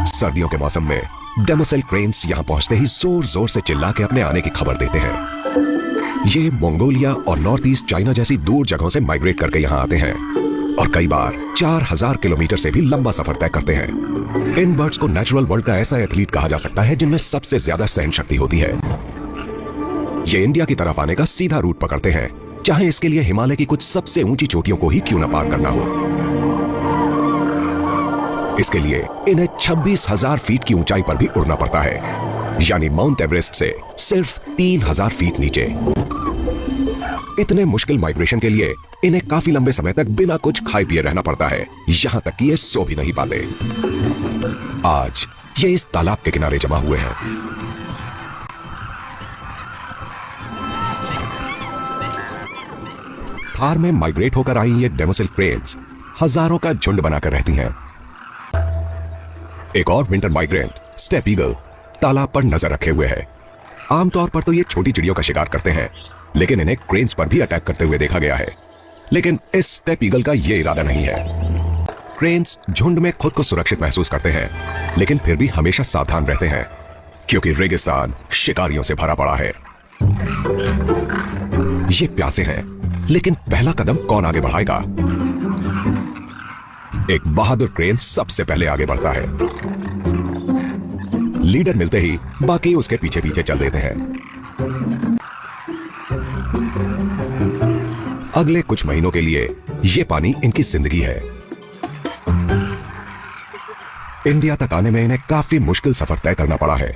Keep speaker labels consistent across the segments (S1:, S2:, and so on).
S1: सर्दियों के मौसम में डेमोसेल क्रेन्स यहां पहुंचते ही जोर जोर से चिल्ला के अपने आने की खबर देते हैं। ये मंगोलिया और नॉर्थ ईस्ट चाइना जैसी दूर जगहों से माइग्रेट करके यहां आते हैं और कई बार 4000 किलोमीटर से भी लंबा सफर तय करते हैं। इन बर्ड्स को नेचुरल वर्ल्ड का ऐसा एथलीट कहा जा सकता है जिनमें सबसे ज्यादा सहन शक्ति होती है। ये इंडिया की तरफ आने का सीधा रूट पकड़ते हैं, चाहे इसके लिए हिमालय की कुछ सबसे ऊंची चोटियों को ही क्यों न पार करना हो। इसके लिए इन्हें 26,000 फीट की ऊंचाई पर भी उड़ना पड़ता है, यानी माउंट एवरेस्ट से सिर्फ 3,000 फीट नीचे। इतने मुश्किल माइग्रेशन के लिए इन्हें काफी लंबे समय तक बिना कुछ खाए पिए रहना पड़ता है, यहां तक कि ये सो भी नहीं पाते। आज ये इस तालाब के किनारे जमा हुए हैं। थार में माइग्रेट होकर आई ये डेमोसेल क्रेन्स हजारों का झुंड बनाकर रहती हैं। एक और विंटर माइग्रेंट स्टेप ईगल तालाब पर नजर रखे हुए है। आमतौर पर तो ये छोटी चिड़ियों का शिकार करते हैं, लेकिन इन्हें क्रेन्स पर भी अटैक करते हुए देखा गया है। लेकिन इस स्टेप ईगल का ये इरादा नहीं है। क्रेन्स झुंड में खुद को सुरक्षित महसूस करते हैं, लेकिन फिर भी हमेशा सावधान रहते हैं, क्योंकि रेगिस्तान शिकारियों से भरा पड़ा है। ये प्यासे हैं, लेकिन पहला कदम कौन आगे बढ़ाएगा? एक बहादुर क्रेन सबसे पहले आगे बढ़ता है। लीडर मिलते ही बाकी उसके पीछे पीछे चल देते हैं। अगले कुछ महीनों के लिए यह पानी इनकी जिंदगी है। इंडिया तक आने में इन्हें काफी मुश्किल सफर तय करना पड़ा है।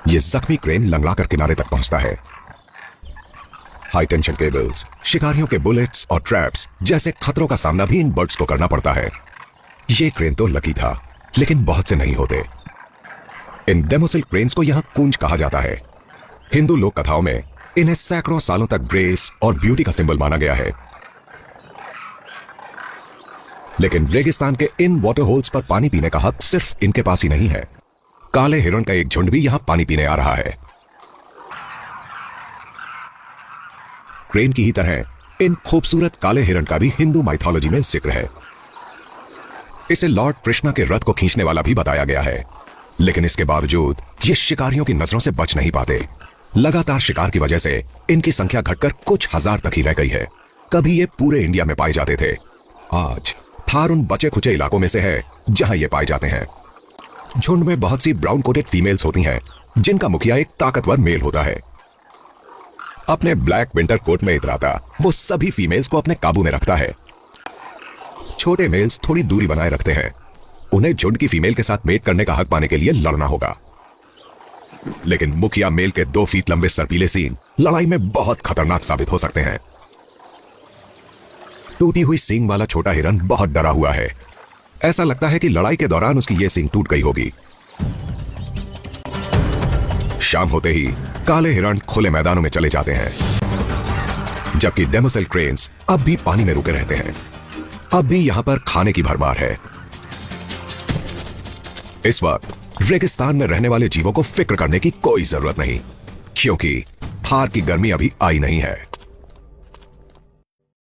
S1: यह जख्मी क्रेन लंगड़ाकर किनारे तक पहुंचता है। हाई टेंशन केबल्स, शिकारियों के बुलेट्स और ट्रैप्स जैसे खतरों का सामना भी इन बर्ड्स को करना पड़ता है। ये क्रेन तो लकी था, लेकिन बहुत से नहीं होते। इन डेमोसेल क्रेन्स को यहां कूंज कहा जाता है। हिंदू लोक कथाओं में इन्हें सैकड़ों सालों तक ग्रेस और ब्यूटी का सिंबल माना गया है। लेकिन रेगिस्तान के इन वाटर होल्स पर पानी पीने का हक सिर्फ इनके पास ही नहीं है। काले हिरण का एक झुंड भी यहां पानी पीने आ रहा है। क्रेन की ही तरह इन खूबसूरत काले हिरण का भी हिंदू माइथोलॉजी में जिक्र है। इसे लॉर्ड कृष्णा के रथ को खींचने वाला भी बताया गया है, लेकिन इसके बावजूद ये शिकारियों की नजरों से बच नहीं पाते। लगातार शिकार की वजह से इनकी संख्या घटकर कुछ हजार तक ही रह गई है। कभी ये पूरे इंडिया में पाए जाते थे। आज थार उन बचे खुचे इलाकों में से है जहां ये पाए जाते हैं। झुंड में बहुत सी ब्राउन कोटेड फीमेल्स होती हैं, जिनका मुखिया एक ताकतवर मेल होता है। अपने ब्लैक विंटर कोट में इतराता वो सभी फीमेल्स को अपने काबू में रखता है। छोटे मेल्स थोड़ी दूरी बनाए रखते हैं। उन्हें झुंड की फीमेल के साथ मेट करने का हक पाने के लिए लड़ना होगा। लेकिन मुखिया मेल के 2 फीट लंबे सर्पीले सींग लड़ाई में बहुत खतरनाक साबित हो सकते हैं। टूटी हुई सींग वाला छोटा हिरन बहुत डरा हुआ है। ऐसा लगता है कि लड़ाई के दौरान उसकी यह सींग टूट गई होगी। शाम होते ही काले हिरण खुले मैदानों में चले जाते हैं, जबकि डेमोसेल क्रेन्स अब भी पानी में रुके रहते हैं। अब भी यहां पर खाने की भरमार है। इस वक्त रेगिस्तान में रहने वाले जीवों को फिक्र करने की कोई जरूरत नहीं, क्योंकि थार की गर्मी अभी आई नहीं है।